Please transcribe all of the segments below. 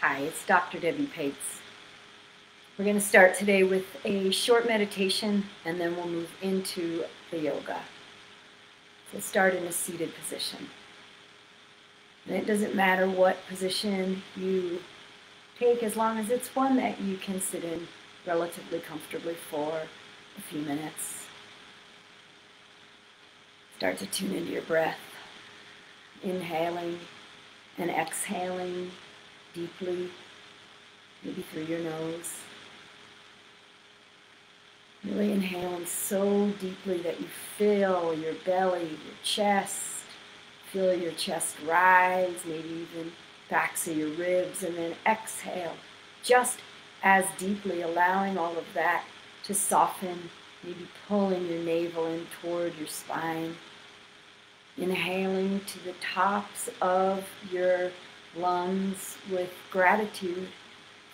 Hi, it's Dr. Debbie Pates. We're going to start today with a short meditation and then we'll move into the yoga. So start in a seated position. And it doesn't matter what position you take as long as it's one that you can sit in relatively comfortably for a few minutes. Start to tune into your breath, inhaling and exhaling deeply, maybe through your nose. Really inhaling so deeply that you feel your belly, your chest, feel your chest rise, maybe even backs of your ribs, and then exhale just as deeply, allowing all of that to soften, maybe pulling your navel in toward your spine. Inhaling to the tops of your lungs with gratitude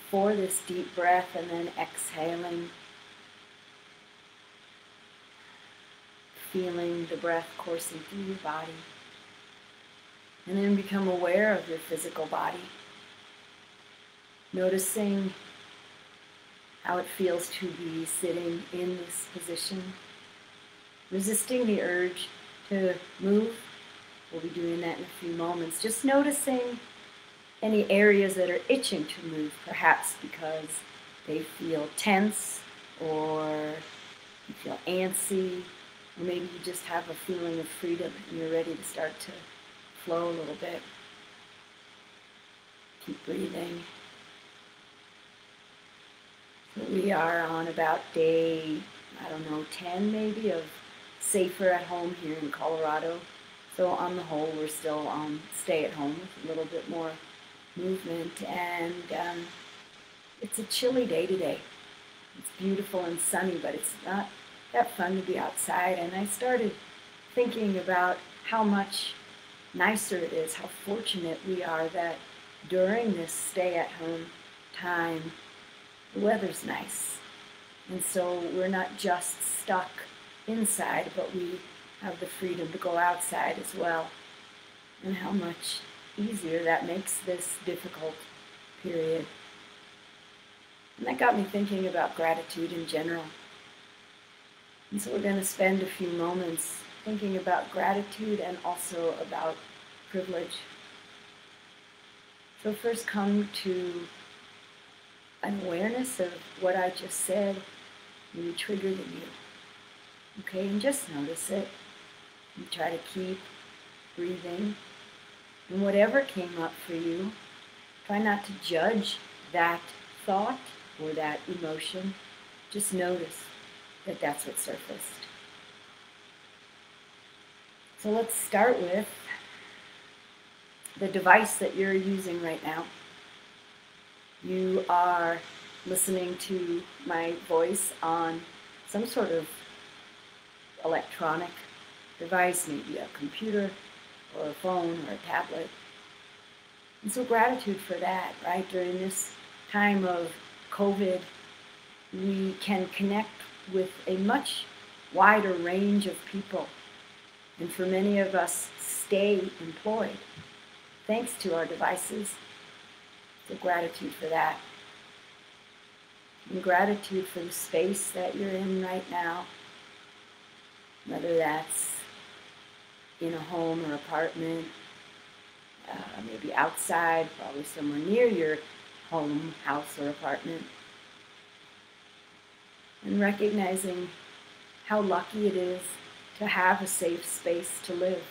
for this deep breath, and then exhaling, feeling the breath coursing through your body. And then become aware of your physical body, noticing how it feels to be sitting in this position, resisting the urge to move. We'll be doing that in a few moments. Just noticing any areas that are itching to move, perhaps because they feel tense or you feel antsy, or maybe you just have a feeling of freedom and you're ready to start to flow a little bit. Keep breathing. So we are on about day, 10 maybe, of Safer at Home here in Colorado. So on the whole, we're still on stay at home with a little bit more movement. And it's a chilly day today. It's beautiful and sunny, but it's not that fun to be outside. And I started thinking about how much nicer it is, how fortunate we are that during this stay-at-home time, the weather's nice. And so we're not just stuck inside, but we have the freedom to go outside as well. And how much easier that makes this difficult period. And that got me thinking about gratitude in general. And so we're going to spend a few moments thinking about gratitude and also about privilege. So first come to an awareness of what I just said, maybe triggered in you. Okay, and just notice it. And try to keep breathing. And whatever came up for you, try not to judge that thought or that emotion. Just notice that that's what surfaced. So let's start with the device that you're using right now. You are listening to my voice on some sort of electronic device, maybe a computer or a phone or a tablet. And so gratitude for that, right? During this time of COVID, we can connect with a much wider range of people. And for many of us, stay employed thanks to our devices. So gratitude for that. And gratitude for the space that you're in right now, whether that's in a home or apartment, maybe outside, probably somewhere near your home, house, or apartment. And recognizing how lucky it is to have a safe space to live,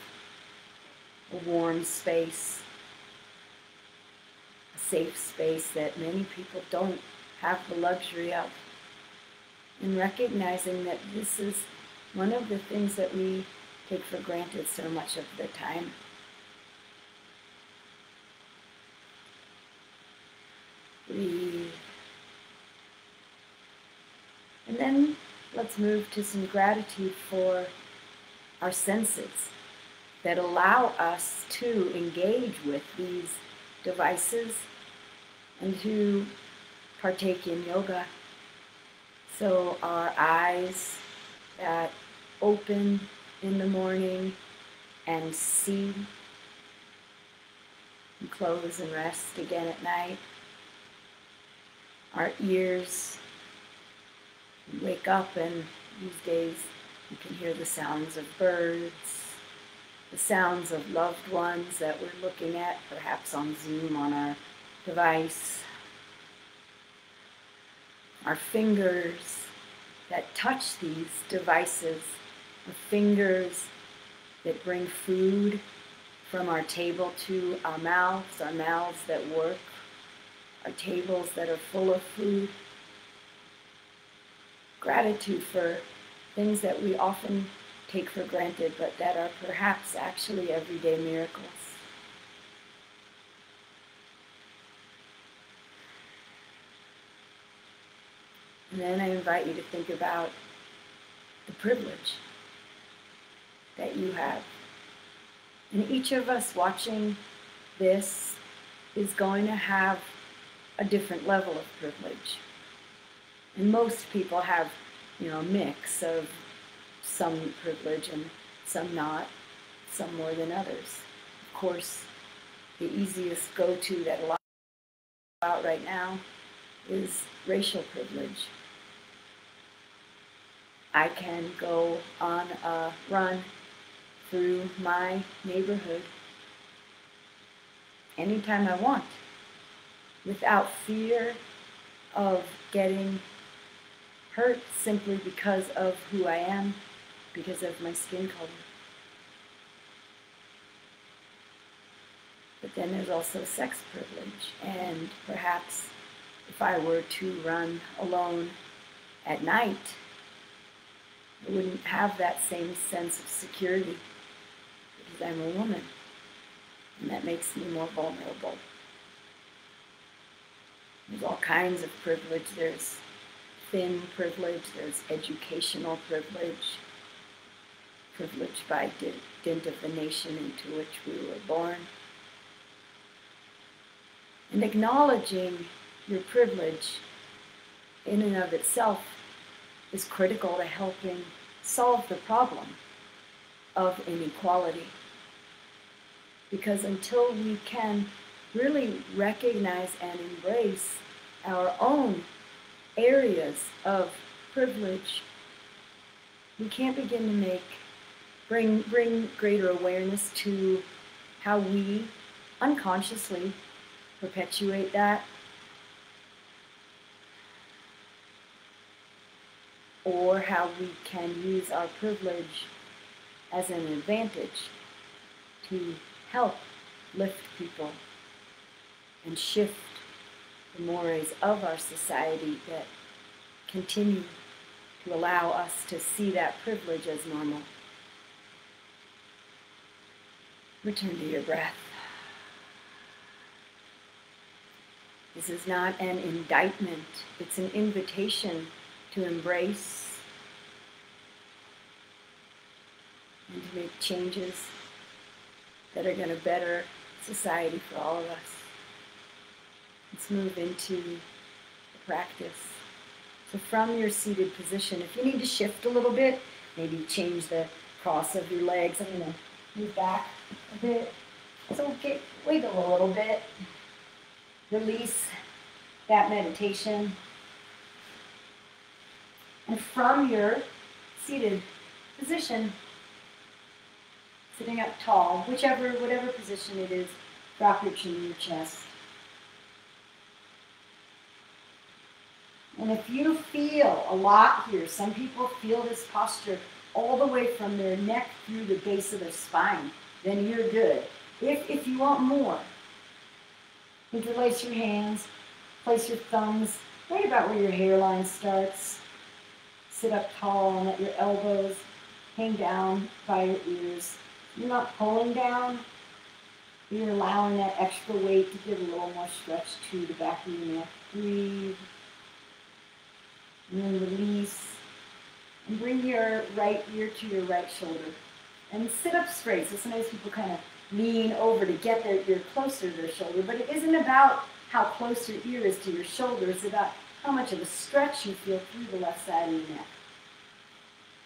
a warm space, a safe space that many people don't have the luxury of. And recognizing that this is one of the things that we take for granted so much of the time. Breathe. And then let's move to some gratitude for our senses that allow us to engage with these devices and to partake in yoga. So our eyes that open in the morning and see, and close and rest again at night. our ears. We wake up and these days you can hear the sounds of birds, the sounds of loved ones that we're looking at, perhaps on Zoom on our device. Our fingers that touch these devices, the fingers that bring food from our table to our mouths that work, our tables that are full of food. Gratitude for things that we often take for granted, but that are perhaps actually everyday miracles. And then I invite you to think about the privilege that you have. And each of us watching this is going to have a different level of privilege. And most people have, a mix of some privilege and some not, some more than others. Of course, the easiest go-to that a lot about right now is racial privilege. I can go on a run through my neighborhood anytime I want without fear of getting hurt simply because of who I am, because of my skin color. But then there's also sex privilege, and perhaps if I were to run alone at night, I wouldn't have that same sense of security because I'm a woman, and that makes me more vulnerable. There's all kinds of privilege. There's thin privilege, there's educational privilege, privilege by dint of the nation into which we were born. And acknowledging your privilege in and of itself is critical to helping solve the problem of inequality. Because until we can really recognize and embrace our own areas of privilege, we can't begin to bring greater awareness to how we unconsciously perpetuate that, or how we can use our privilege as an advantage to help lift people and shift the mores of our society that continue to allow us to see that privilege as normal. Return to your breath. This is not an indictment, it's an invitation to embrace and to make changes that are going to better society for all of us. Let's move into the practice. So from your seated position, if you need to shift a little bit, maybe change the cross of your legs. I'm going to move back a bit. So wiggle a little bit. Release that meditation. And from your seated position, sitting up tall, whatever position it is, drop your chin in your chest. And if you feel a lot here, some people feel this posture all the way from their neck through the base of their spine, then you're good. If you want more, interlace your hands, place your thumbs right about where your hairline starts. Sit up tall and let your elbows hang down by your ears. You're not pulling down, you're allowing that extra weight to give a little more stretch to the back of your neck. Breathe. And then release. And bring your right ear to your right shoulder. And sit up straight. So sometimes people kind of lean over to get their ear closer to their shoulder. But it isn't about how close your ear is to your shoulder. It's about how much of a stretch you feel through the left side of your neck.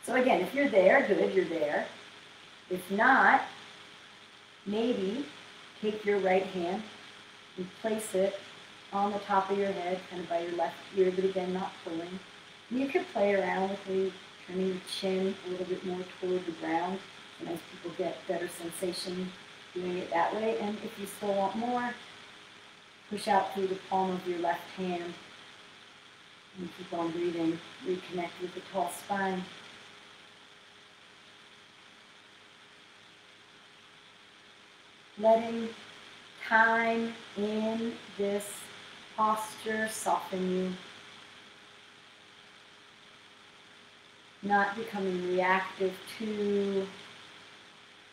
So again, if you're there, good, you're there. If not, maybe take your right hand and place it on the top of your head, kind of by your left ear, but again, not pulling. And you could play around with maybe turning your chin a little bit more toward the ground. Sometimes people get better sensation doing it that way. And if you still want more, push out through the palm of your left hand and keep on breathing. Reconnect with the tall spine. Letting time in this posture soften you. Not becoming reactive to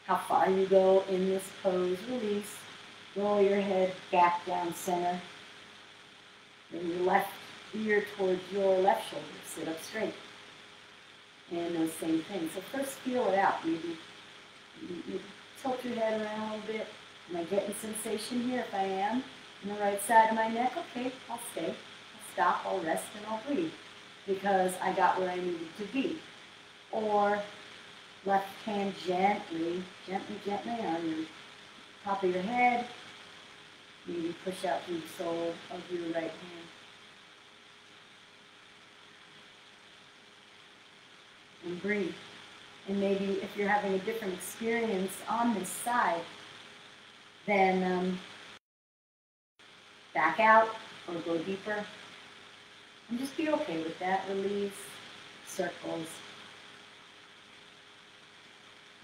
how far you go in this pose. Release. Roll your head back down center. Bring your left ear towards your left shoulder. Sit up straight. And those same things. So first feel it out. Maybe you tilt your head around a little bit. Am I getting sensation here? If I am, on the right side of my neck, okay, I'll stay. I'll stop, I'll rest, and I'll breathe. Because I got where I needed to be. Or left hand gently on your top of your head. Maybe push out through the sole of your right hand. And breathe. And maybe if you're having a different experience on this side, then back out or go deeper. And just be okay with that. Release. Circles.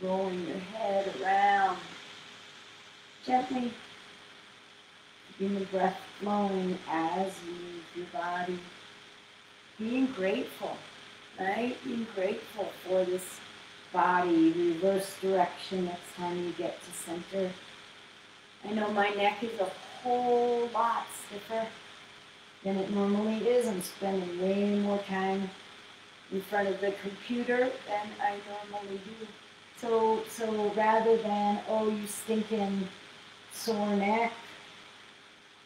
Rolling your head around. Gently. Keeping the breath flowing as you move your body. Being grateful, right? Being grateful for this body. Reverse direction next time you get to center. I know my neck is a whole lot stiffer than it normally is. I'm spending way more time in front of the computer than I normally do. So rather than, oh, you stinking sore neck,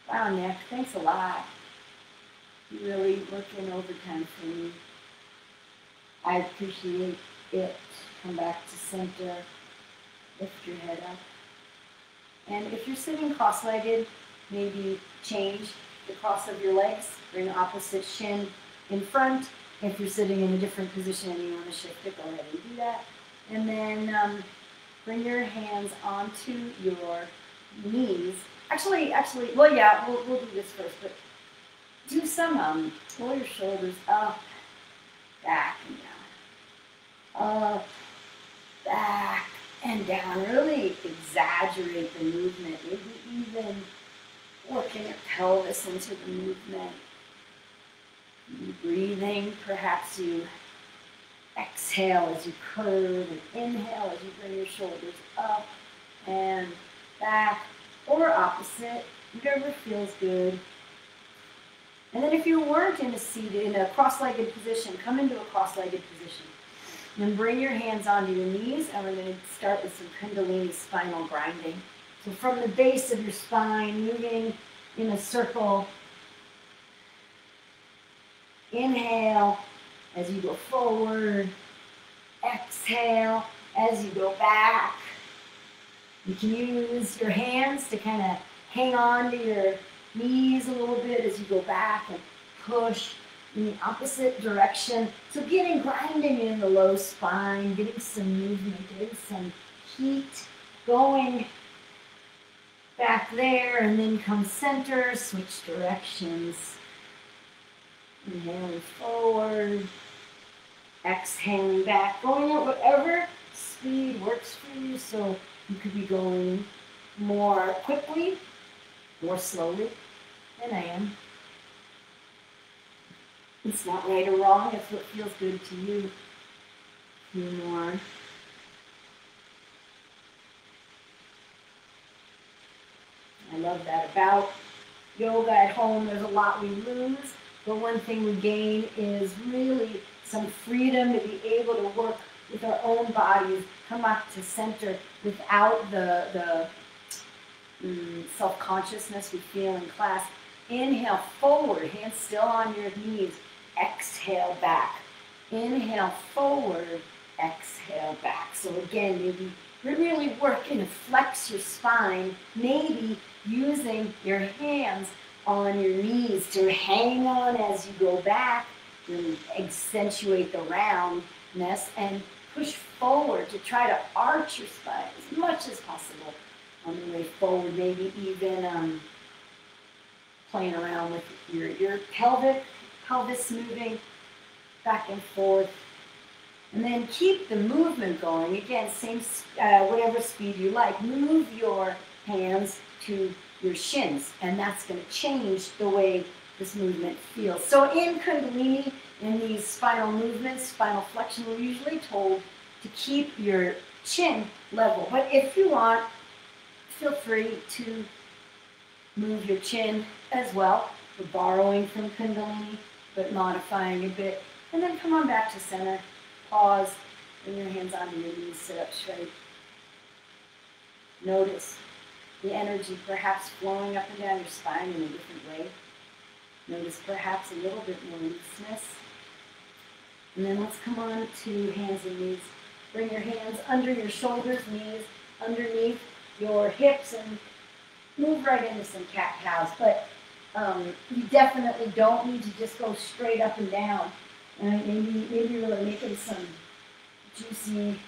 wow, neck, thanks a lot. You're really working overtime for me. I appreciate it. Come back to center. Lift your head up. And if you're sitting cross-legged, maybe change the cross of your legs. Bring opposite shin in front. If you're sitting in a different position and you want to shift it, go ahead and do that. And then bring your hands onto your knees. Actually, well, yeah, we'll do this first, but do some, pull your shoulders up, back, and down. Up, back, and down. Really exaggerate the movement. Maybe even working your pelvis into the movement. Breathing, perhaps you exhale as you curve and inhale as you bring your shoulders up and back, or opposite, whatever feels good. And then if you weren't in a cross-legged position, come into a cross-legged position. And bring your hands onto your knees, and we're going to start with some Kundalini spinal grinding. So from the base of your spine, moving in a circle. Inhale as you go forward. Exhale as you go back. You can use your hands to kind of hang on to your knees a little bit as you go back and push in the opposite direction. So grinding in the low spine, getting some movement, getting some heat going back there, and then come center, switch directions. Inhaling forward, exhaling back, going at whatever speed works for you. So you could be going more quickly, more slowly than I am. It's not right or wrong, it's what feels good to you. A few more. I love that about yoga at home. There's a lot we lose, but one thing we gain is really some freedom to be able to work with our own bodies, come back to center without the self-consciousness we feel in class. Inhale forward, hands still on your knees. Exhale back. Inhale forward, exhale back. So again, maybe you're really working to flex your spine, maybe using your hands on your knees to hang on as you go back, to accentuate the roundness, and push forward to try to arch your spine as much as possible on the way forward. Maybe even playing around with your pelvis moving back and forth. And then keep the movement going. Again, same whatever speed you like. Move your hands to your shins, and that's going to change the way this movement feels. So in Kundalini, in these spinal movements, spinal flexion, we're usually told to keep your chin level. But if you want, feel free to move your chin as well. We're borrowing from Kundalini, but modifying a bit. And then come on back to center. Pause. Bring your hands onto your knees. Sit up straight. Notice the energy perhaps flowing up and down your spine in a different way. Notice perhaps a little bit more looseness. And then let's come on to hands and knees. Bring your hands under your shoulders, knees underneath your hips, and move right into some cat-cows. But you definitely don't need to just go straight up and down. Maybe really making some juicy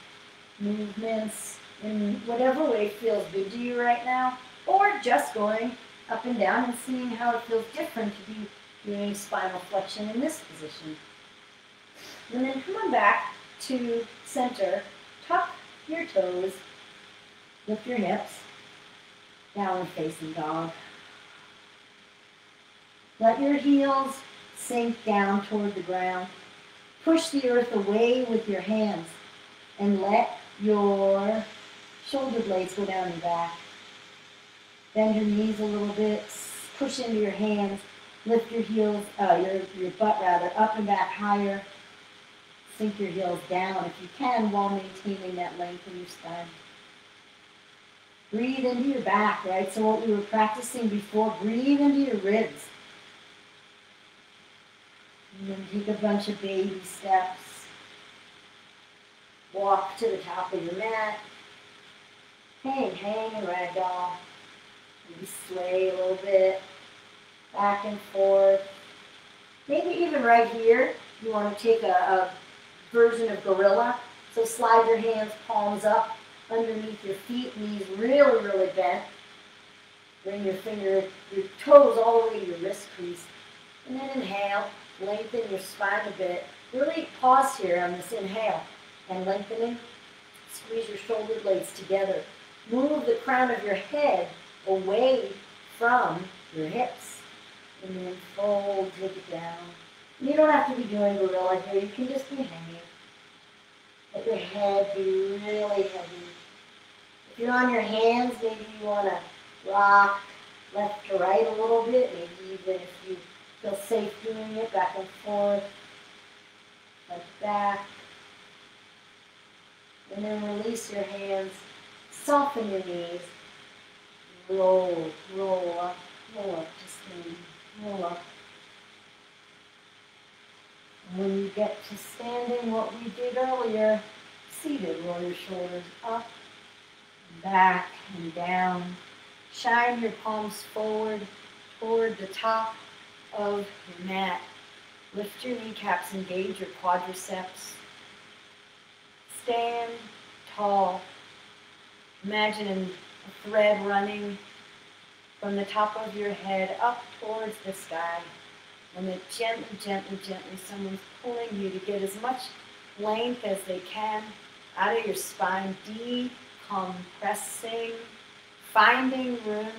movements in whatever way feels good to you right now, or just going up and down and seeing how it feels different to be doing spinal flexion in this position. And then come on back to center, tuck your toes, lift your hips, downward facing dog. Let your heels sink down toward the ground. Push the earth away with your hands and let your shoulder blades go down your back. Bend your knees a little bit, push into your hands, lift your heels, your butt rather, up and back higher. Sink your heels down if you can while maintaining that length in your spine. Breathe into your back, right? So what we were practicing before, breathe into your ribs. And then take a bunch of baby steps. Walk to the top of your mat. Hang and ragdoll. Maybe sway a little bit. Back and forth. Maybe even right here, you want to take a version of gorilla. So slide your hands, palms up underneath your feet, knees really, really bent. Bring your toes all the way to your wrist crease. And then inhale, lengthen your spine a bit. Really pause here on this inhale. And lengthening, squeeze your shoulder blades together. Move the crown of your head away from your hips. And then fold, take it down. You don't have to be doing gorilla here. You can just be hanging. Let your head be really heavy. If you're on your hands, maybe you want to rock left to right a little bit. Maybe even if you feel safe doing it, back and forth, like back. And then release your hands, soften your knees, roll up to stand, roll up. And when you get to standing, what we did earlier, seated, roll your shoulders up, and back, and down. Shine your palms forward toward the top of your mat. Lift your kneecaps, engage your quadriceps. Stand tall. Imagine a thread running from the top of your head up towards the sky. And then gently, someone's pulling you to get as much length as they can out of your spine, decompressing, finding room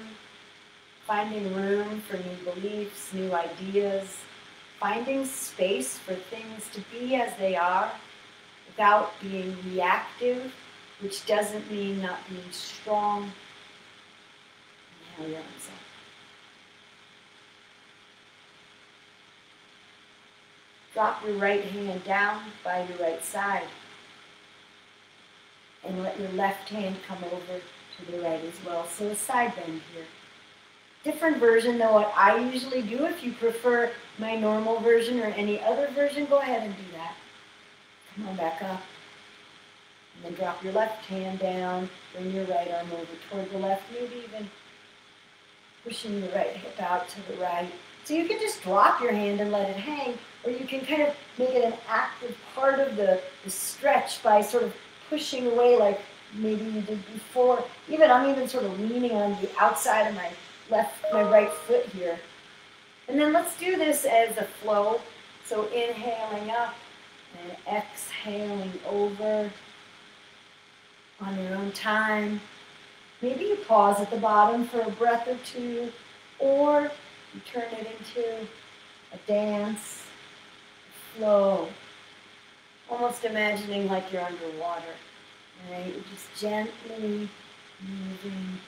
for new beliefs, new ideas, finding space for things to be as they are without being reactive, which doesn't mean not being strong. Inhale your arms up. Drop your right hand down by your right side. And let your left hand come over to the right as well. So a side bend here. Different version than what I usually do. If you prefer my normal version or any other version, go ahead and do that. Come on back up. And then drop your left hand down. Bring your right arm over toward the left. Maybe even pushing the right hip out to the right. So you can just drop your hand and let it hang, or you can kind of make it an active part of the stretch by sort of pushing away like maybe you did before. I'm even sort of leaning on the outside of my right foot here. And then let's do this as a flow. So inhaling up and exhaling over on your own time. Maybe you pause at the bottom for a breath or two, or you turn it into a dance, a flow. Almost imagining like you're underwater. Right? You're just gently moving,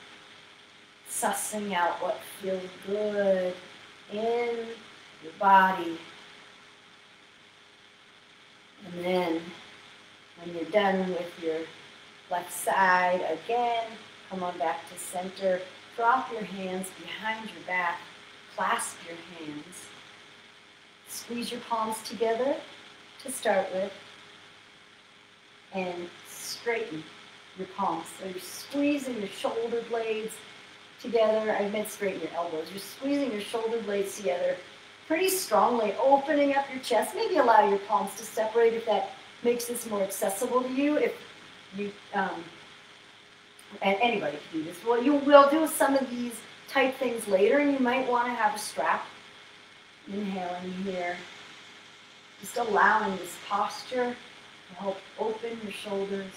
sussing out what feels good in your body. And then when you're done with your left side, again, come on back to center. Drop your hands behind your back. Clasp your hands. Squeeze your palms together to start with. And straighten your palms. So you're squeezing your shoulder blades together. I meant straighten your elbows. You're squeezing your shoulder blades together pretty strongly, opening up your chest. Maybe allow your palms to separate if that makes this more accessible to you. If you, and anybody can do this. Well, you will do some of these type things later, and you might want to have a strap. Inhaling here. Just allowing this posture to help open your shoulders,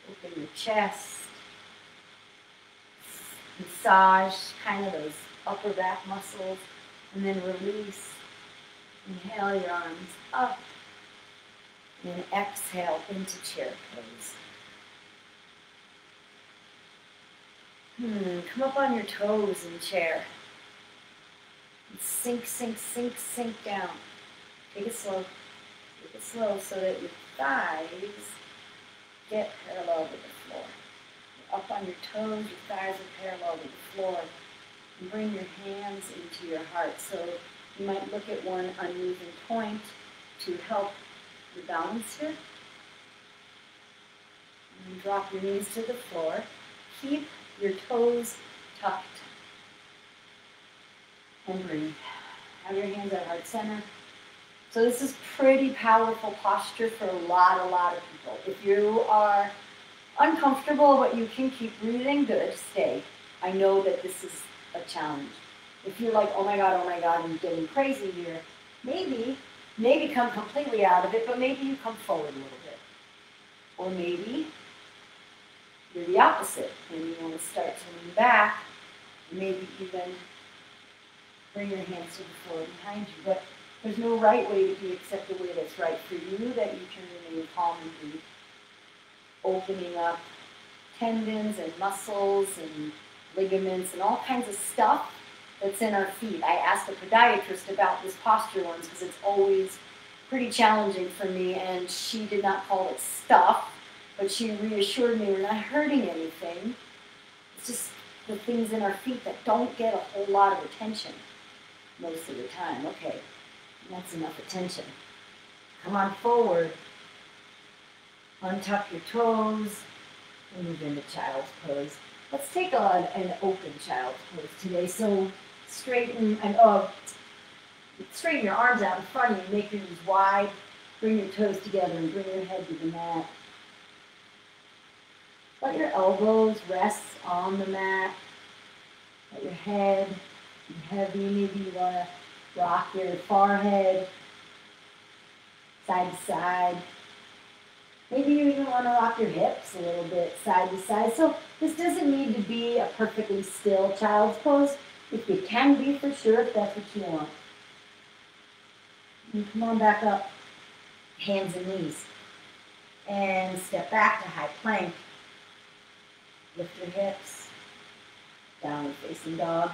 open your chest, massage kind of those upper back muscles, and then release. Inhale your arms up, and exhale into chair pose. Come up on your toes in chair. And sink, sink, sink, sink down. Take it slow. Take it slow so that your thighs get parallel with the floor. You're up on your toes, your thighs are parallel with the floor. And bring your hands into your heart. So you might look at one unmoving point to help your balance here. And drop your knees to the floor. Keep your toes tucked. And breathe. Have your hands at heart center. So this is pretty powerful posture for a lot of people. If you are uncomfortable but you can keep breathing, good, stay. I know that this is a challenge. If you're like, oh my God, I'm getting crazy here, maybe come completely out of it, but maybe you come forward a little bit. Or maybe you're the opposite and you want to start to lean back, maybe even bring your hands to the floor behind you. But there's no right way to be except the way that's right for you, that you can remain calm and breathe. Opening up tendons and muscles and ligaments and all kinds of stuff that's in our feet. I asked a podiatrist about this posture once because it's always pretty challenging for me, and she did not call it stuff, but she reassured me we're not hurting anything. It's just the things in our feet that don't get a whole lot of attention most of the time. Okay, that's enough attention. Come on forward. Untuck your toes and move into child's pose. Let's take on an open child's pose today. So straighten your arms out in front of you. Make your knees wide. Bring your toes together and bring your head to the mat. Let your elbows rest on the mat. Let your head be heavy. Maybe you want to rock your forehead side to side. Maybe you even want to rock your hips a little bit side to side. So this doesn't need to be a perfectly still child's pose. It can be for sure if that's what you want. And come on back up, hands and knees. And step back to high plank. Lift your hips, downward facing dog.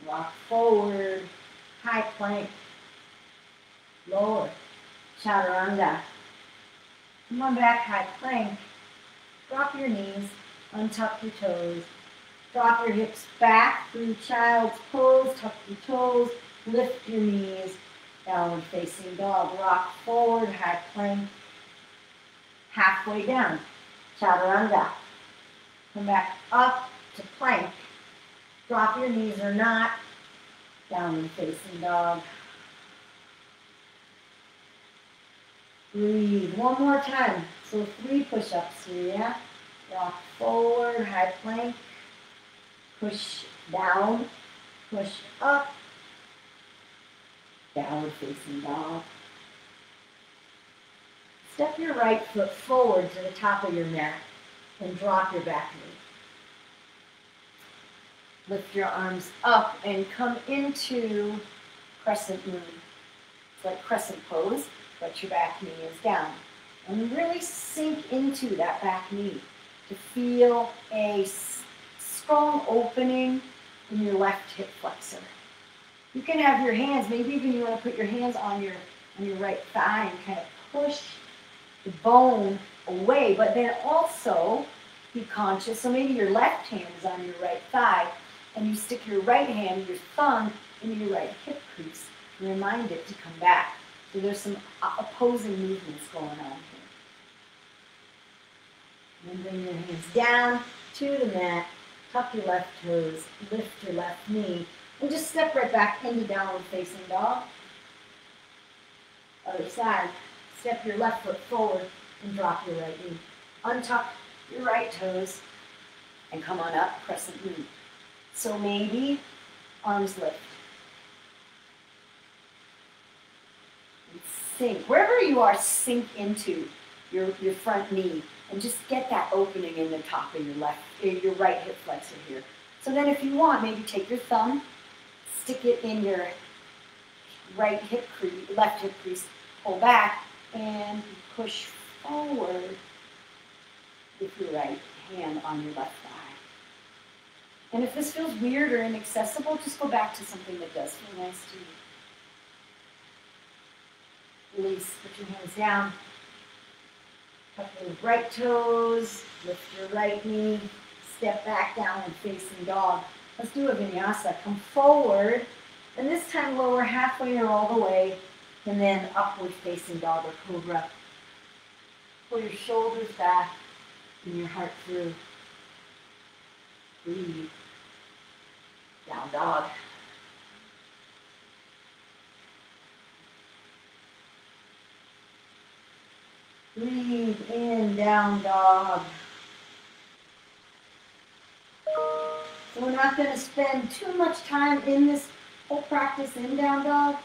Rock forward, high plank. Lower, chaturanga. Come on back, high plank. Drop your knees, untuck your toes. Drop your hips back through child's pose, tuck your toes, lift your knees, downward facing dog. Rock forward, high plank. Halfway down, chaturanga. Come back up to plank. Drop your knees or not. Downward facing dog. Breathe. One more time. So 3 push-ups here, yeah? Rock forward, high plank. Push down, push up. Downward facing dog. Step your right foot forward to the top of your mat and drop your back knee. Lift your arms up and come into crescent moon. It's like crescent pose, but your back knee is down. And really sink into that back knee to feel a strong opening in your left hip flexor. You can have your hands, maybe even you want to put your hands on your right thigh and kind of push the bone away, but then also be conscious. So maybe your left hand is on your right thigh, and you stick your right hand, your thumb, into your right hip crease to remind it to come back. So there's some opposing movements going on here. And then bring your hands down to the mat, tuck your left toes, lift your left knee, and just step right back into downward facing dog. Other side. Step your left foot forward and drop your right knee. Untuck your right toes and come on up, crescent moon. So maybe arms lift. And sink. Wherever you are, sink into your front knee and just get that opening in the top of your right hip flexor here. So then if you want, maybe take your thumb, stick it in your left hip crease, pull back, and push forward with your right hand on your left thigh. And if this feels weird or inaccessible, just go back to something that does feel nice to you. Release, put your hands down. Tuck your right toes, lift your right knee, step back down and facing dog. Let's do a vinyasa. Come forward, and this time lower halfway or all the way, and then upward facing dog or cobra. Pull your shoulders back and your heart through. Breathe. Down dog. Breathe in, down dog. So we're not going to spend too much time in this whole practice in down dog.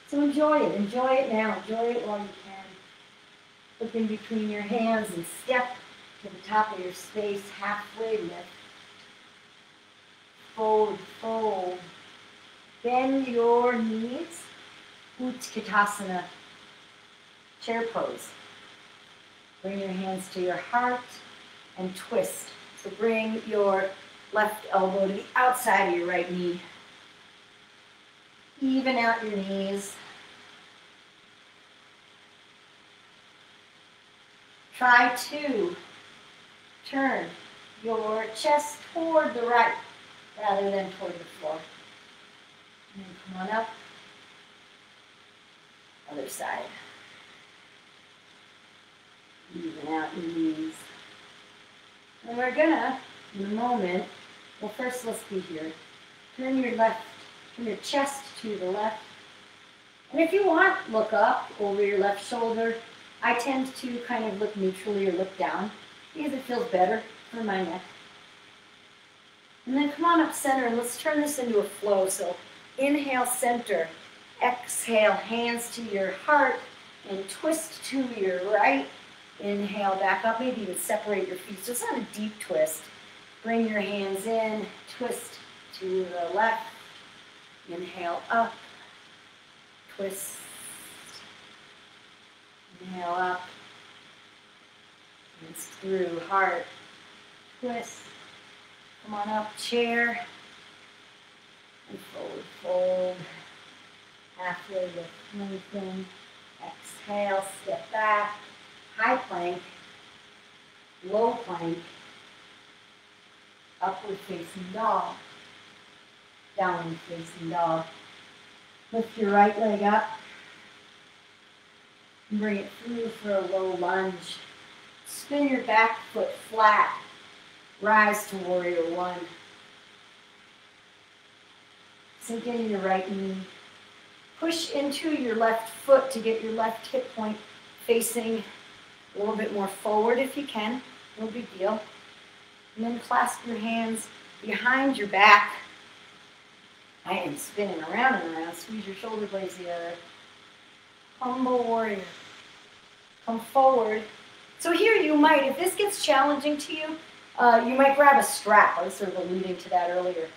So enjoy it. Enjoy it now. Enjoy it while you can. Look in between your hands and step to the top of your space. Halfway lift. Forward fold. Bend your knees. Utkatasana. Chair pose. Bring your hands to your heart and twist. So bring your left elbow to the outside of your right knee. Even out your knees. Try to turn your chest toward the right rather than toward the floor. And then come on up. Other side. Even out your knees. And we're gonna, in a moment, well first let's be here. Turn your chest to the left. And if you want, look up over your left shoulder. I tend to kind of look neutrally or look down because it feels better for my neck. And then come on up center and let's turn this into a flow. So inhale center, exhale hands to your heart and twist to your right. Inhale back up, maybe even separate your feet. So it's not a deep twist. Bring your hands in, twist to the left. Inhale up, twist. Inhale up. Hands through, heart, twist. Come on up, chair. And forward fold. Halfway lift, lengthen. Exhale, step back. High plank, low plank, upward facing dog, downward facing dog. Lift your right leg up and bring it through for a low lunge. Spin your back foot flat. rise to warrior one. Sink into your right knee. Push into your left foot to get your left hip point facing a little bit more forward if you can. No big deal. And then clasp your hands behind your back. I am spinning around and around. Squeeze your shoulder blades together. Humble warrior. Come forward. So here you might, if this gets challenging to you, you might grab a strap. I was sort of alluding to that earlier.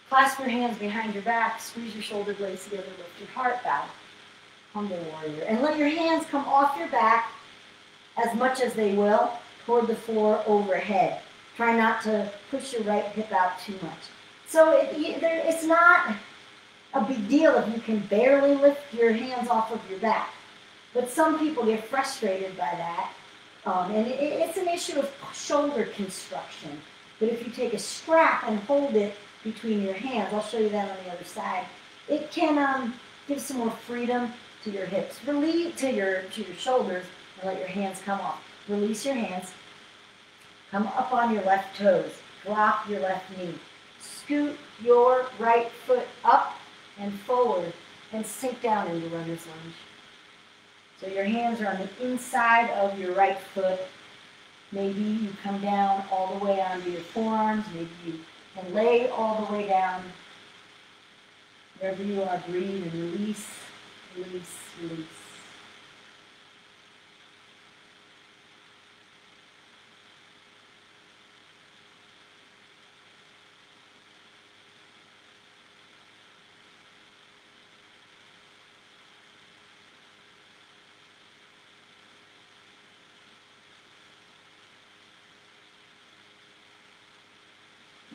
Clasp your hands behind your back. Squeeze your shoulder blades together. Lift your heart. Bow. Humble warrior. And let your hands come off your back as much as they will toward the floor overhead. Try not to push your right hip out too much. So it's not a big deal if you can barely lift your hands off of your back. But some people get frustrated by that. And it's an issue of shoulder construction. But if you take a strap and hold it between your hands, I'll show you that on the other side, it can give some more freedom to your hips. Relieve to your shoulders and let your hands come off. Release your hands. Come up on your left toes. Drop your left knee. Scoot your right foot up and forward and sink down into runner's lunge. So your hands are on the inside of your right foot. Maybe you come down all the way onto your forearms. Maybe you can lay all the way down. Wherever you are, breathe and release, release, release.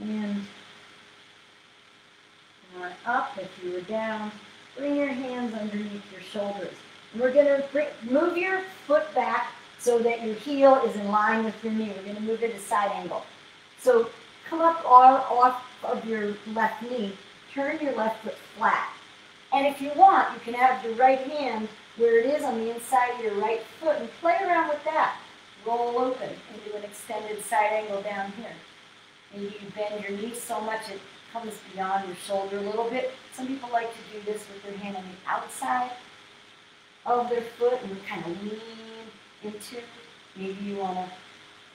And up, if you were down, bring your hands underneath your shoulders. And we're going to move your foot back so that your heel is in line with your knee. We're going to move it at a side angle. So come up off of your left knee, turn your left foot flat. And if you want, you can have your right hand where it is on the inside of your right foot and play around with that. Roll open and do an extended side angle down here. Maybe you bend your knee so much it comes beyond your shoulder a little bit. Some people like to do this with their hand on the outside of their foot and kind of lean into. Maybe you want to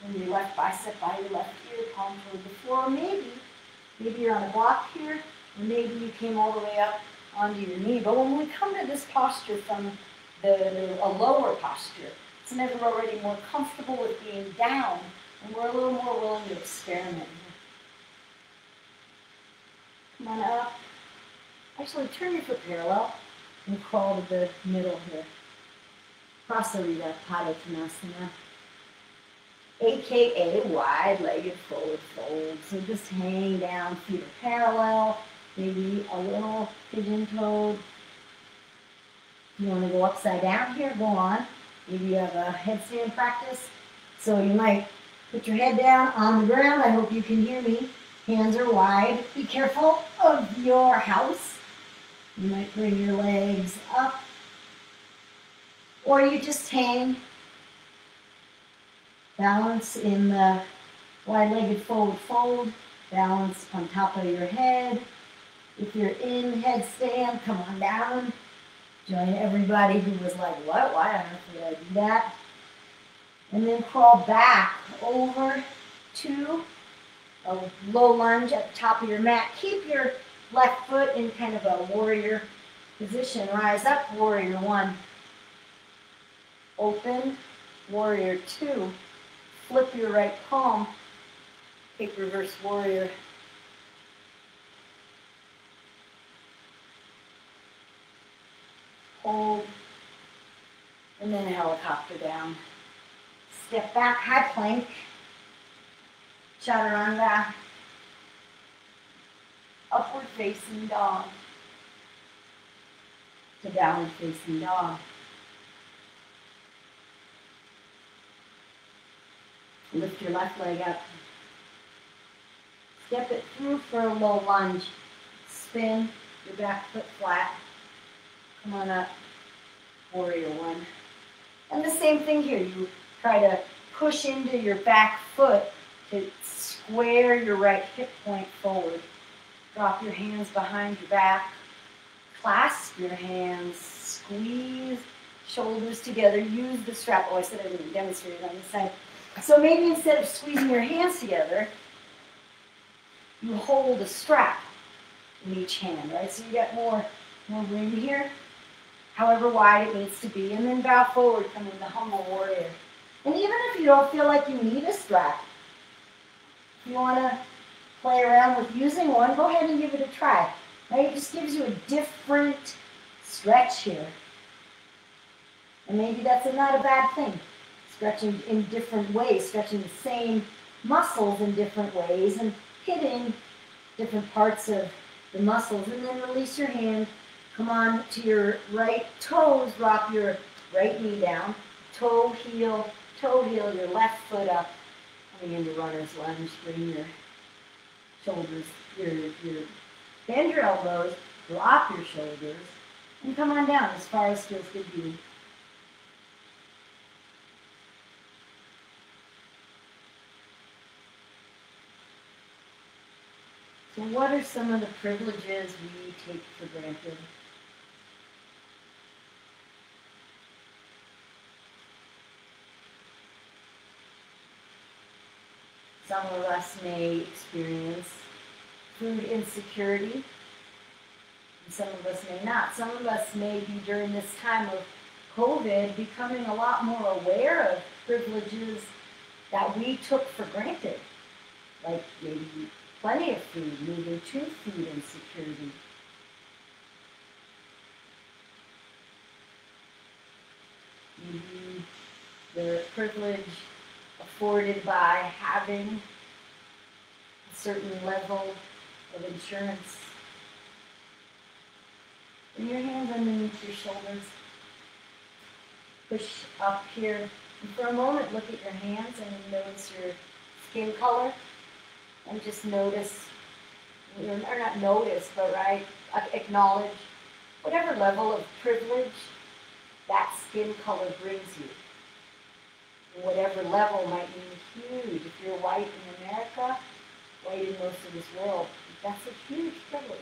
bring your left bicep by your left ear, palm toward the floor. Maybe you're on a block here, or maybe you came all the way up onto your knee. But when we come to this posture from a lower posture, sometimes we're already more comfortable with being down, and we're a little more willing to experiment. Come on up. Actually, turn your foot parallel and crawl to the middle here. Prasarita Padottanasana, aka wide-legged forward fold. So just hang down, feet are parallel, maybe a little pigeon-toed. You want to go upside down here? Go on. Maybe you have a headstand practice. So you might put your head down on the ground. I hope you can hear me. Hands are wide. Be careful of your house. You might bring your legs up. Or you just hang. Balance in the wide-legged forward fold. Balance on top of your head. If you're in headstand, come on down. Join everybody who was like, what? Why on earth would I do that? And then crawl back over to a low lunge at the top of your mat. Keep your left foot in kind of a warrior position. Rise up, warrior one. Open, warrior two. Flip your right palm. Take reverse warrior. Hold, and then helicopter down. Step back, high plank. Chaturanga. Upward facing dog. To downward facing dog. Lift your left leg up. Step it through for a low lunge. Spin your back foot flat. Come on up, warrior one. And the same thing here. You try to push into your back foot to square your right hip point forward. Drop your hands behind your back. Clasp your hands. Squeeze shoulders together. Use the strap. Oh, I said I didn't demonstrate it on this side. So maybe instead of squeezing your hands together, you hold a strap in each hand, right? So you get more room here, however wide it needs to be, and then bow forward, come into humble warrior. And even if you don't feel like you need a strap, if you want to play around with using one, go ahead and give it a try. Right? It just gives you a different stretch here. And maybe that's not a bad thing. Stretching in different ways, stretching the same muscles in different ways, and hitting different parts of the muscles. And then release your hand. Come on to your right toes. Drop your right knee down. Toe, heel, your left foot up. Coming into runner's lunge. Bring your shoulders, bend your elbows, drop your shoulders, and come on down as far as feels good to you. So what are some of the privileges we take for granted? Some of us may experience food insecurity, and some of us may not. Some of us may be, during this time of COVID, becoming a lot more aware of privileges that we took for granted, like maybe plenty of food, moving to food insecurity. Maybe the privilege afforded by having a certain level of insurance. Bring your hands underneath your shoulders. Push up here. And for a moment, look at your hands and notice your skin color. And just notice, or not notice, but right, acknowledge whatever level of privilege that skin color brings you. Whatever level might mean huge. If you're white in America, white in most of this world, that's a huge privilege.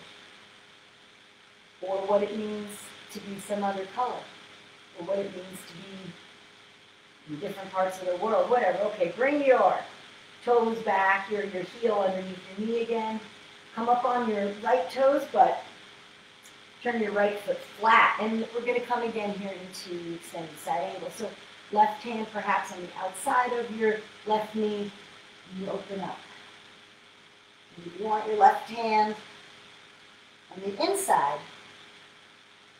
Or what it means to be some other color. Or what it means to be in different parts of the world. Whatever. Okay, bring your toes back, your heel underneath your knee again. Come up on your right toes, but turn your right foot flat. And we're going to come again here into extended side angle. So left hand perhaps on the outside of your left knee, and you open up. And you want your left hand on the inside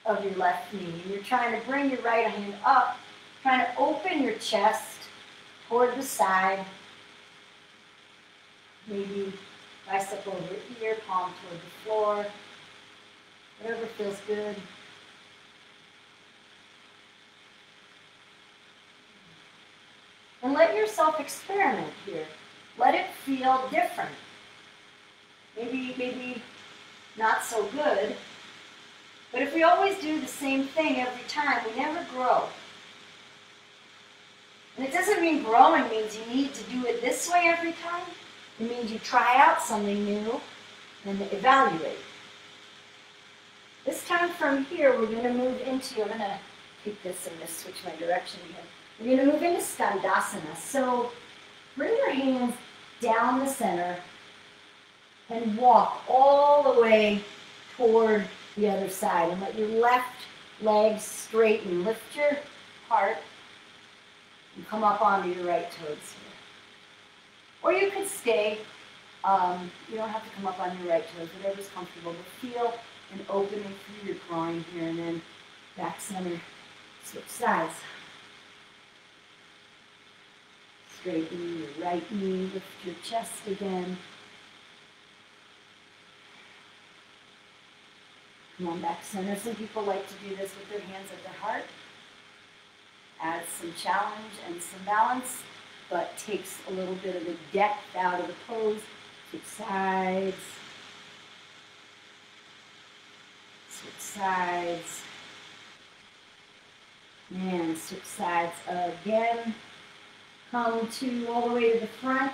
of your left knee. And you're trying to bring your right hand up, trying to open your chest toward the side. Maybe bicep over ear, palm toward the floor. Whatever feels good. And let yourself experiment here. Let it feel different. Maybe not so good. But if we always do the same thing every time, we never grow. And it doesn't mean growing means you need to do it this way every time. It means you try out something new and evaluate. This time from here, we're going to move into, I'm going to take this and just switch my direction here. We're going to move into Skandasana. So bring your hands down the center and walk all the way toward the other side. And let your left leg straighten. Lift your heart and come up onto your right toes here. Or you could stay. You don't have to come up on your right toes, whatever's comfortable. But feel an opening through your groin here, and then back center, switch sides. Straighten your right knee, lift your chest again. Come on, back center. Some people like to do this with their hands at their heart. Adds some challenge and some balance, but takes a little bit of the depth out of the pose. Switch sides. Switch sides. And switch sides again. Come to all the way to the front.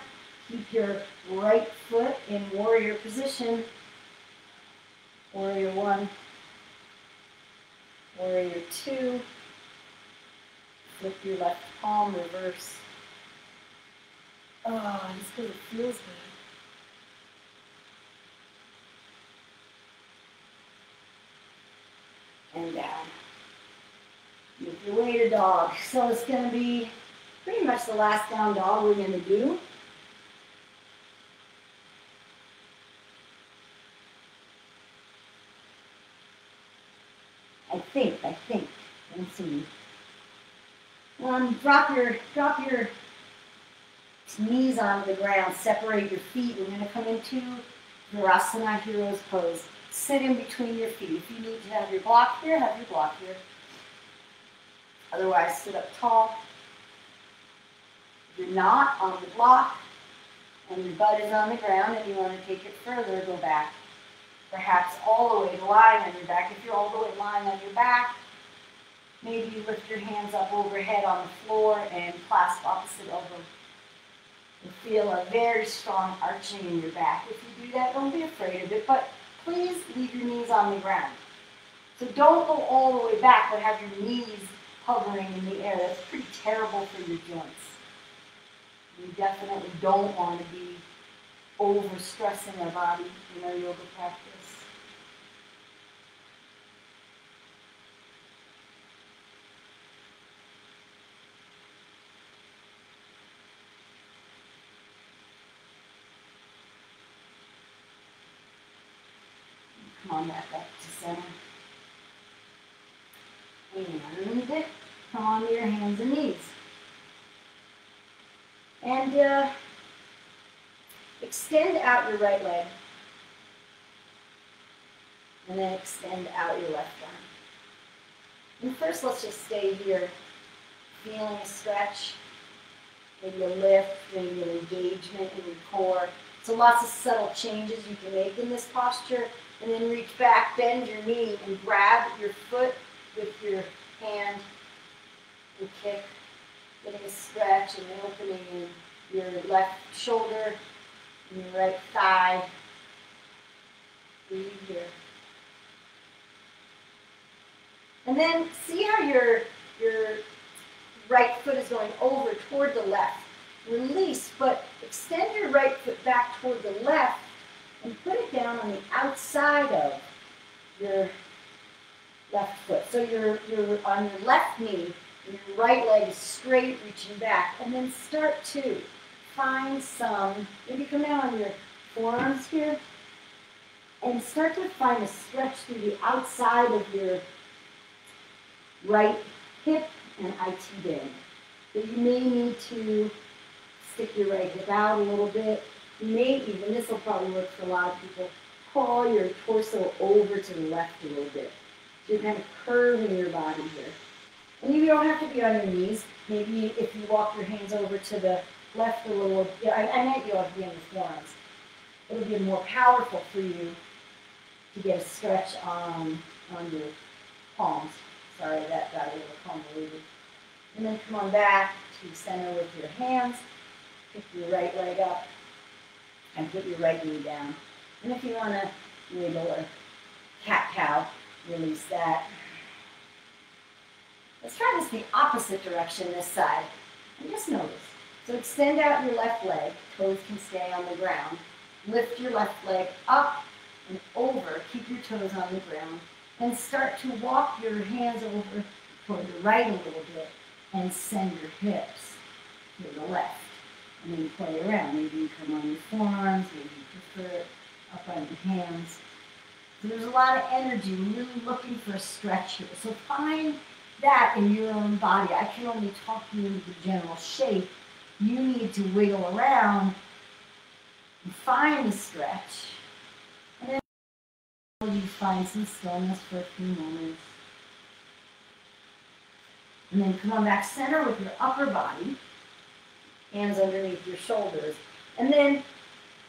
Keep your right foot in warrior position. Warrior 1, warrior 2. Flip your left palm, reverse. Oh, this good, it feels good. And down. Make your way to dog. So it's going to be pretty much the last down dog we're going to do. I think. Let's see. Drop your knees onto the ground. Separate your feet. We're going to come into Virasana Hero's Pose. Sit in between your feet. If you need to have your block here, have your block here. Otherwise, sit up tall. If you're not on the block and your butt is on the ground and you want to take it further, go back. Perhaps all the way lying on your back. If you're all the way lying on your back, maybe you lift your hands up overhead on the floor and clasp opposite elbow. You feel a very strong arching in your back. If you do that, don't be afraid of it, but please leave your knees on the ground. So don't go all the way back, but have your knees hovering in the air. That's pretty terrible for your joints. You definitely don't want to be overstressing our body in our yoga practice. Come on back up to center. And come on to your hands and knees. And extend out your right leg. And then extend out your left arm. And first, let's just stay here, feeling a stretch, maybe a lift, maybe an engagement in your core. So lots of subtle changes you can make in this posture. And then reach back, bend your knee, and grab your foot with your hand and kick. Getting a stretch and opening in your left shoulder and your right thigh. Breathe here. And then see how your right foot is going over toward the left. Release, but extend your right foot back toward the left and put it down on the outside of your left foot. So you're on your left knee, and your right leg is straight, reaching back. And then start to find some, maybe come down on your forearms here, and start to find a stretch through the outside of your right hip and IT band. So you may need to stick your right hip out a little bit. You may even, this will probably work for a lot of people, crawl your torso over to the left a little bit. So you're kind of curving your body here. And you don't have to be on your knees. Maybe if you walk your hands over to the left a little, yeah, I might be able to be on the forearms. It'll be more powerful for you to get a stretch on your palms. Sorry, that got a little convoluted. And then come on back to center with your hands. Pick your right leg up and put your right knee down. And if you want to wiggle or cat-cow, release that. Let's try this the opposite direction this side. And just notice. So extend out your left leg. Toes can stay on the ground. Lift your left leg up and over. Keep your toes on the ground. And start to walk your hands over toward the right a little bit and send your hips to the left. And then play around. Maybe you come on your forearms, maybe you prefer it up on your hands. So there's a lot of energy. We're really looking for a stretch here. So find that in your own body. I can only talk you into the general shape. You need to wiggle around and find the stretch. And then you find some stillness for a few moments. And then come on back center with your upper body. Hands underneath your shoulders. And then,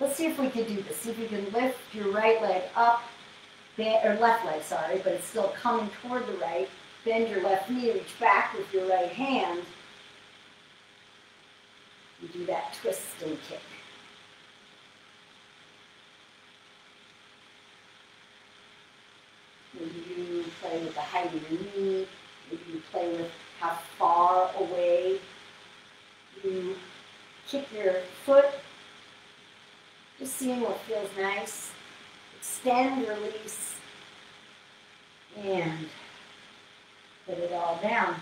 let's see if we can do this. See if you can lift your right leg up, or left leg, sorry, but it's still coming toward the right. Bend your left knee, reach back with your right hand. You do that twist and kick. Maybe you play with the height of your knee. Maybe you play with how far away you kick your foot. Just seeing what feels nice. Extend, release, and put it all down.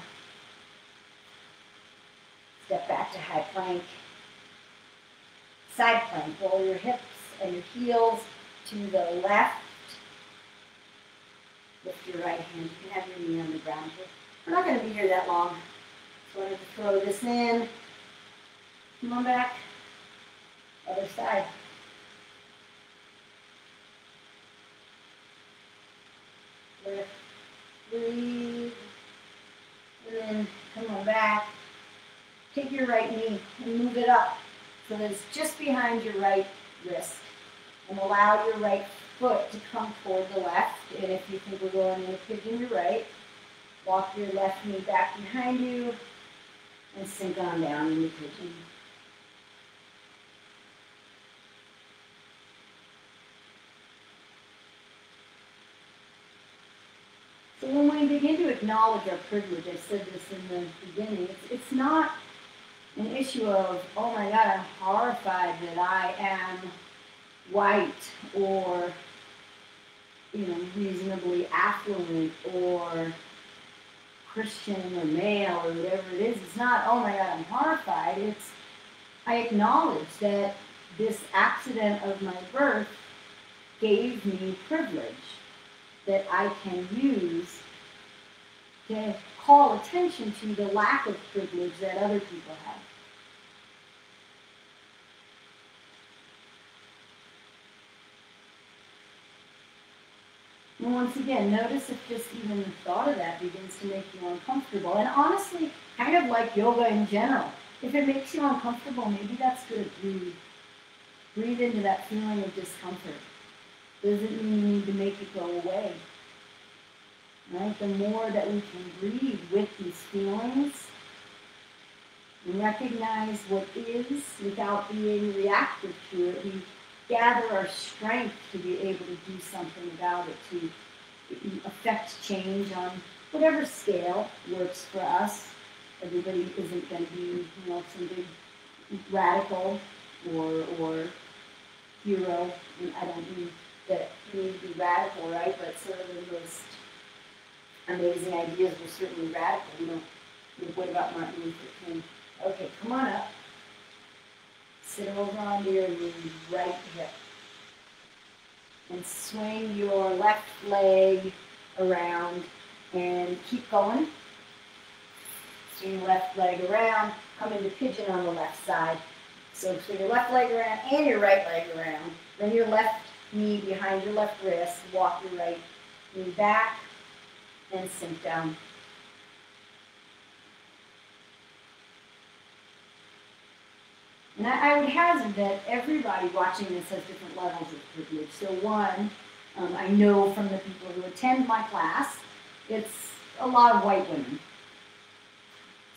Step back to high plank. Side plank. Roll your hips and your heels to the left. Lift your right hand. You can have your knee on the ground here. We're not going to be here that long. So I'm going to throw this in. Come on back. Other side. Lift. Breathe. And then come on back. Take your right knee and move it up so that it's just behind your right wrist. And allow your right foot to come toward the left. And if you think we're going in a pigeon, you're right. Walk your left knee back behind you and sink on down into pigeon. So when we begin to acknowledge our privilege, I said this in the beginning, it's not an issue of, oh my God, I'm horrified that I am white or, reasonably affluent or Christian or male or whatever it is. It's not, oh my God, I'm horrified. It's, I acknowledge that this accident of my birth gave me privilege that I can use to call attention to the lack of privilege that other people have. And once again, notice if just even the thought of that begins to make you uncomfortable. And honestly, kind of like yoga in general. If it makes you uncomfortable, maybe that's good. Breathe into that feeling of discomfort. Doesn't mean you need to make it go away. Right? The more that we can breathe with these feelings and recognize what is without being reactive to it, we gather our strength to be able to do something about it, to affect change on whatever scale works for us. Everybody isn't going to be, some big radical or hero. And I don't mean that you need to be radical, right? But some of the most amazing ideas were certainly radical. What about Martin Luther King? Okay, come on up. Sit over onto your right hip. And swing your left leg around and keep going. Swing your left leg around. Come into pigeon on the left side. So swing your left leg around and your right leg around. Then your left knee behind your left wrist. Walk your right knee back and sink down. And I would hazard that everybody watching this has different levels of privilege. So one, I know from the people who attend my class, it's a lot of white women.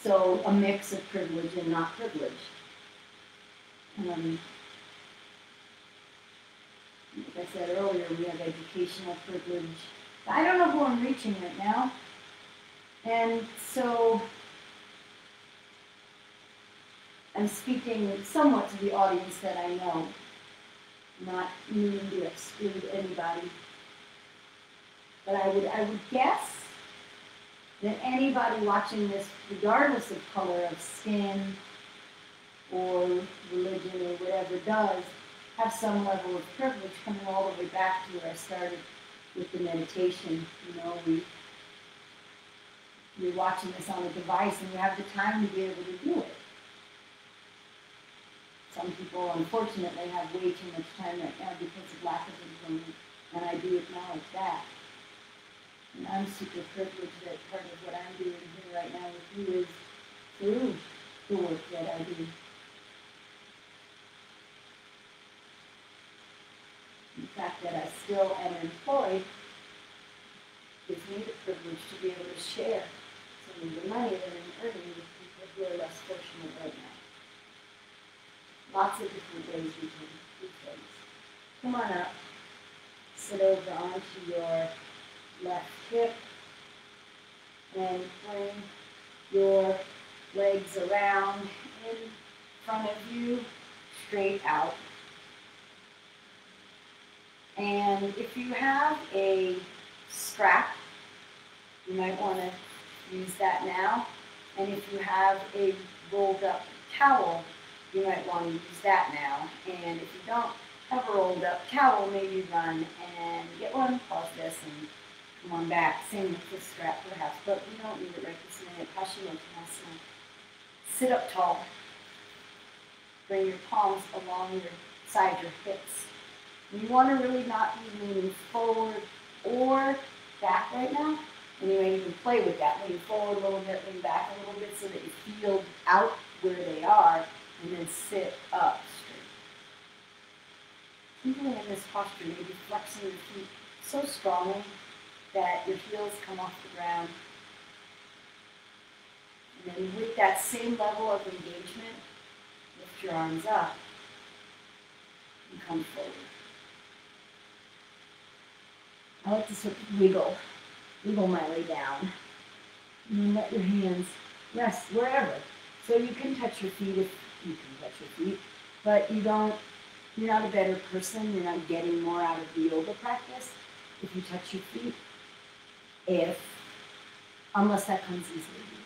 So a mix of privilege and not privilege. Like I said earlier, we have educational privilege. I don't know who I'm reaching right now. And so I'm speaking somewhat to the audience that I know, not meaning to exclude anybody. But I would guess that anybody watching this, regardless of color of skin or religion or whatever, does have some level of privilege, coming all the way back to where I started with the meditation. You're watching this on a device and you have the time to be able to do it. Some people, unfortunately, have way too much time right now because of lack of employment, and I do acknowledge that. And I'm super privileged that part of what I'm doing here right now with you is through the work that I do. The fact that I still am employed gives me the privilege to be able to share some of the money that I'm earning with people who are less fortunate right now. Lots of different ways we can do things. Come on up. Sit over onto your left hip, and bring your legs around in front of you, straight out. And if you have a strap, you might want to use that now. And if you have a rolled up towel, you might want to use that now. And if you don't have a rolled up towel, maybe run and get one, pause this, and come on back. Same with the strap perhaps, but we don't need it right this minute. Paschimottanasana. Sit up tall. Bring your palms along your side, your hips. You want to really not be leaning forward or back right now. And you may even play with that. Lean forward a little bit, lean back a little bit so that you feel out where they are, and then sit up straight. Even in this posture, maybe flexing your feet so strongly that your heels come off the ground. And then with that same level of engagement, lift your arms up and come forward. I like to sort of wiggle my way down. And then let your hands rest wherever. So you can touch your feet if you can touch your feet, but you're not a better person, you're not getting more out of the yoga practice if you touch your feet, unless that comes easily to you.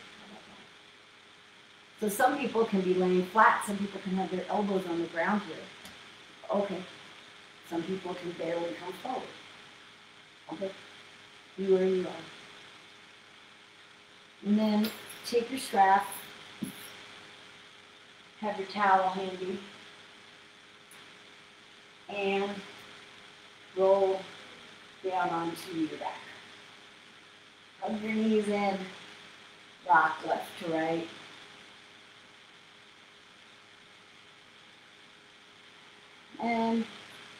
So some people can be laying flat, some people can have their elbows on the ground here. Okay. Some people can barely come forward. Okay. Be where you are. And then take your strap, have your towel handy, and roll down onto your back. Hug your knees in, rock left to right. And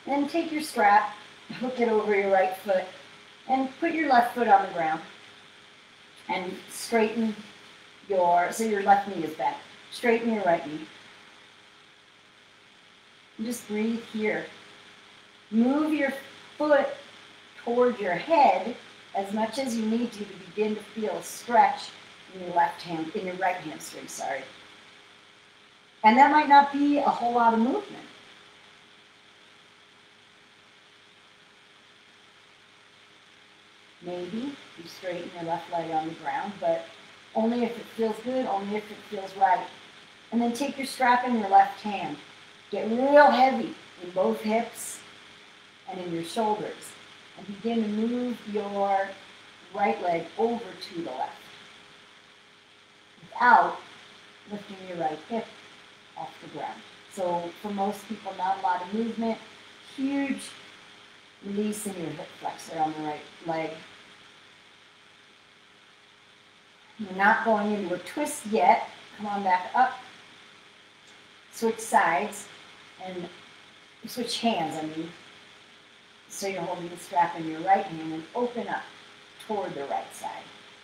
then take your strap, hook it over your right foot, and put your left foot on the ground. And straighten so your left knee is bent. Straighten your right knee. And just breathe here. Move your foot toward your head as much as you need to begin to feel a stretch in your right hamstring, sorry. And that might not be a whole lot of movement. Maybe you straighten your left leg on the ground, but only if it feels good, only if it feels right. And then take your strap in your left hand. Get real heavy in both hips and in your shoulders. And begin to move your right leg over to the left without lifting your right hip off the ground. So for most people, not a lot of movement. Huge release in your hip flexor on the right leg. You're not going into a twist yet. Come on back up. Switch sides and switch hands, So you're holding the strap in your right hand and open up toward the right side.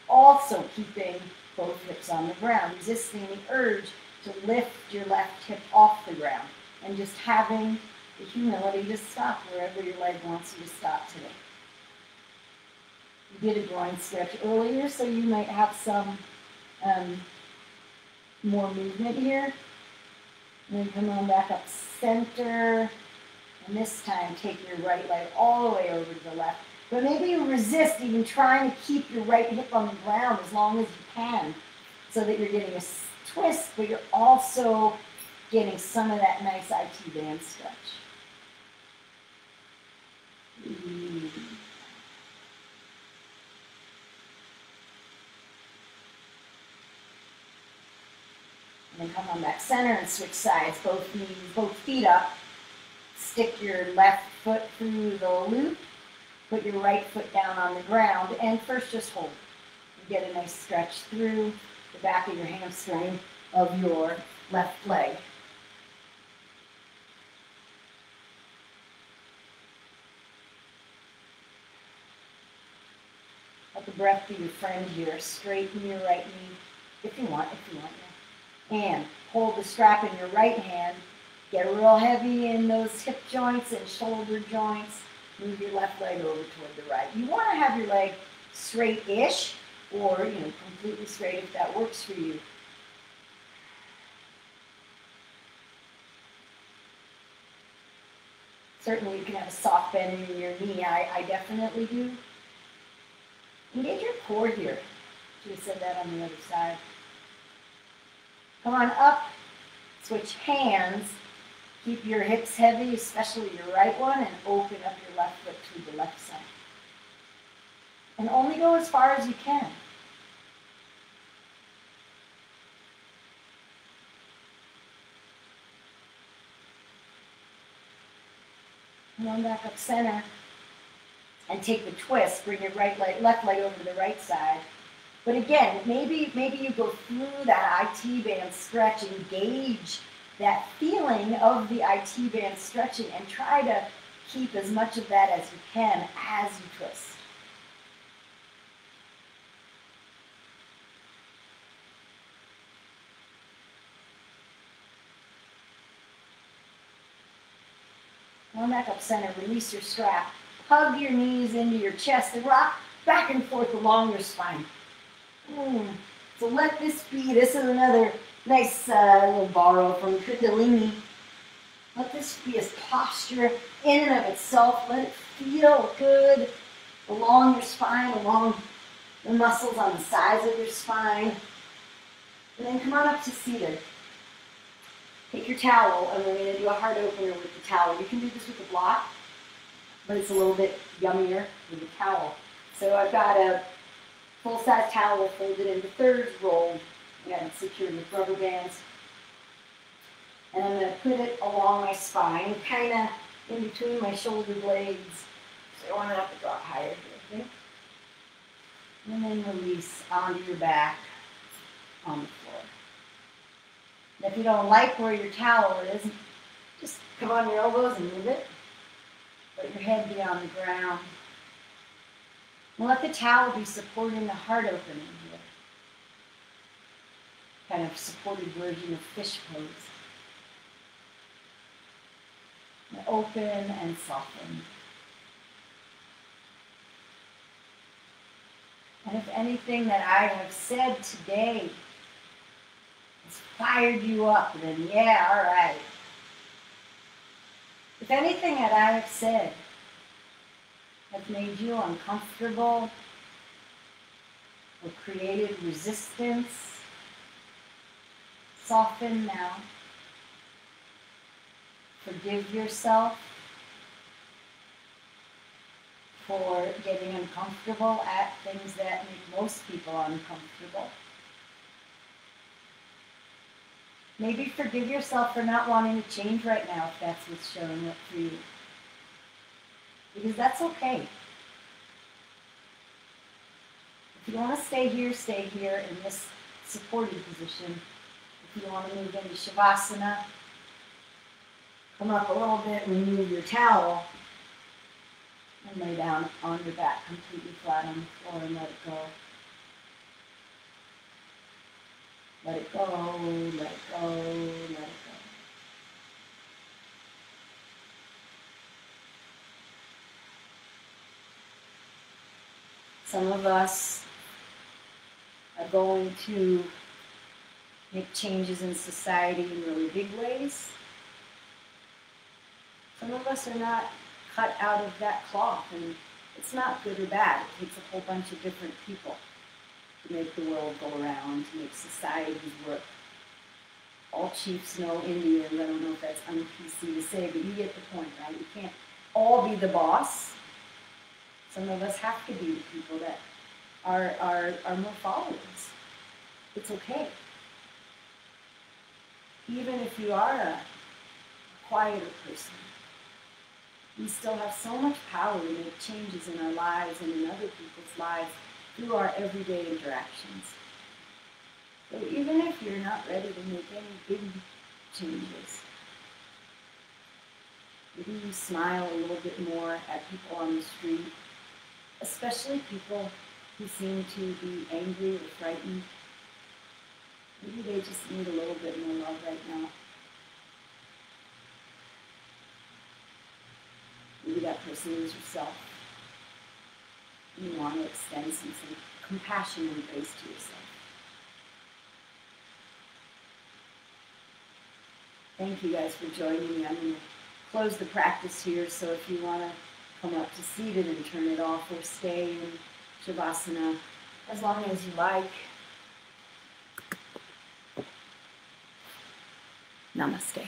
Also keeping both hips on the ground, resisting the urge to lift your left hip off the ground and just having the humility to stop wherever your leg wants you to stop today. You did a groin stretch earlier, so you might have some more movement here. And then come on back up center. And this time, take your right leg all the way over to the left. But maybe you resist even trying to keep your right hip on the ground as long as you can, so that you're getting a twist, but you're also getting some of that nice IT band stretch. And then come on back center and switch sides, both feet up. Stick your left foot through the loop, put your right foot down on the ground, and first just hold. You get a nice stretch through the back of your hamstring of your left leg. Let the breath be your friend here. Straighten your right knee if you want, And hold the strap in your right hand. Get real heavy in those hip joints and shoulder joints. Move your left leg over toward the right. You want to have your leg straight-ish, or completely straight if that works for you. Certainly you can have a soft bend in your knee. I definitely do. Engage your core here. Should have said that on the other side. Come on up. Switch hands. Keep your hips heavy, especially your right one, and open up your left foot to the left side. And only go as far as you can. Come on back up center. And take the twist. Bring your left leg over to the right side. But again, maybe you go through that IT band stretch, engage that feeling of the IT band stretching, and try to keep as much of that as you can as you twist. Come back up center, release your strap. Hug your knees into your chest and rock back and forth along your spine. So let this is another nice little borrow from Kundalini. Let this be a posture in and of itself. Let it feel good along your spine, along the muscles on the sides of your spine. And then come on up to seated. Take your towel, and we're going to do a heart opener with the towel. You can do this with a block, but it's a little bit yummier with a towel. So I've got a full-size towel folded into thirds, rolled. I got it secured with rubber bands. And I'm going to put it along my spine, kind of in between my shoulder blades. So I want it up to drop higher here, okay? And then release onto your back on the floor. And if you don't like where your towel is, just come on your elbows and move it. Let your head be on the ground. And let the towel be supporting the heart opening here. Kind of supported version of fish pose. And open and soften. And if anything that I have said today has fired you up, then yeah, all right. If anything that I have said has made you uncomfortable or created resistance, soften now. Forgive yourself for getting uncomfortable at things that make most people uncomfortable. Maybe forgive yourself for not wanting to change right now if that's what's showing up for you. Because that's okay. If you want to stay here in this supported position. If you want to move into Shavasana, come up a little bit, remove your towel, and lay down on your back completely flat on the floor and let it go. Let it go, let it go, let it go. Some of us are going to make changes in society in really big ways. Some of us are not cut out of that cloth, and it's not good or bad. It takes a whole bunch of different people to make the world go around, to make societies work. All chiefs know Indians. I don't know if that's un-PC to say, but you get the point, right? You can't all be the boss. Some of us have to be the people that are more followers. It's okay. Even if you are a quieter person, we still have so much power to make changes in our lives and in other people's lives through our everyday interactions. So even if you're not ready to make any big changes, maybe you smile a little bit more at people on the street, especially people who seem to be angry or frightened. Maybe they just need a little bit more love right now. Maybe that that person is yourself. You want to extend some compassion and grace to yourself. Thank you guys for joining me. I'm going to close the practice here, so if you want to come up to seated and turn it off, or stay in Shavasana as long as you like. Namaste.